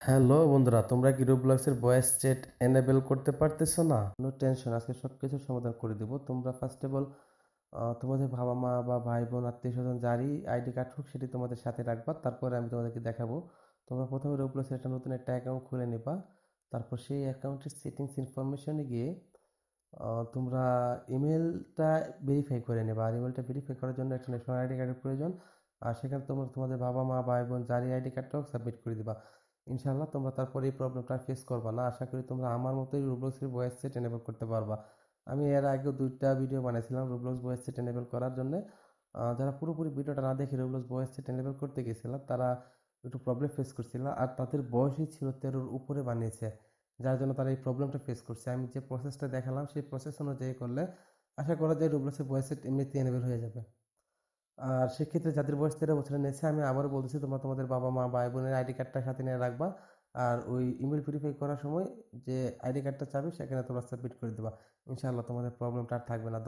Hello বন্ধুরা, তোমরা কি রোব্লক্সের ভয়েস চ্যাট এনেবল করতে পারতেছো না? নো টেনশন, আজকে সবকিছুর সমাধান করে দিব। তোমরা ফার্স্ট অফ অল তোমাদের বাবা মা বা ভাই বোন আত্মীয় স্বজন যারই আইডি কার্ড হোক সেটি তোমাদের সাথে রাখবা। তারপরে আমি তোমাদেরকে দেখাবো। তোমরা প্রথমে রোব্লক্সের একটা নতুন একটা অ্যাকাউন্ট খুলে নেবা। তারপর সেই অ্যাকাউন্টের সেটিংস ইনফরমেশনে গিয়ে তোমরা ইমেলটা ভেরিফাই করে নেবা। আর ইমেলটা ভেরিফাই করার জন্য একটা ন্যাশনাল আইডি কার্ডের প্রয়োজন। আর সেখানে তোমরা তোমাদের বাবা মা ভাই বোন যারই আইডি কার্ডটা হোক সাবমিট করে দিবা। ইনশাল্লাহ তোমরা তারপরে এই প্রবলেমটা ফেস করবা না। আশা করি তোমরা আমার মতোই রোব্লক্সের ভয়েস চ্যাট এনেবল করতে পারবা। আমি এর আগেও 2টা ভিডিও বানিয়েছিলাম রোব্লক্স ভয়েস চ্যাট এনেবল করার জন্য। যারা পুরোপুরি ভিডিওটা না দেখে রোব্লক্স ভয়েস চ্যাট এনেবল করতে গেছিলাম তারা একটু প্রবলেম ফেস করছিল। আর তাদের বয়সই ছিল 13-র উপরে বানিয়েছে, যার জন্য তারা এই প্রবলেমটা ফেস করছে। আমি যে প্রসেসটা দেখালাম সেই প্রসেস অনুযায়ী করলে আশা করা যায় রোব্লক্সের ভয়েস চ্যাট এমনিতেই এনেবল হয়ে যাবে। আর সেক্ষেত্রে যাদের বয়স 13 বছরের নিচে, আমি আবারও বলতেছি তোমরা তোমাদের বাবা মা ভাই বোনের আইডি কার্ডটা সাথে নিয়ে রাখবা। আর ওই ইমেল ভেরিফাই করার সময় যে আইডি কার্ডটা চাবে সেখানে তোমরা সাবমিট করে দেবা। ইনশাআল্লাহ তোমাদের প্রবলেমটা আর থাকবে না।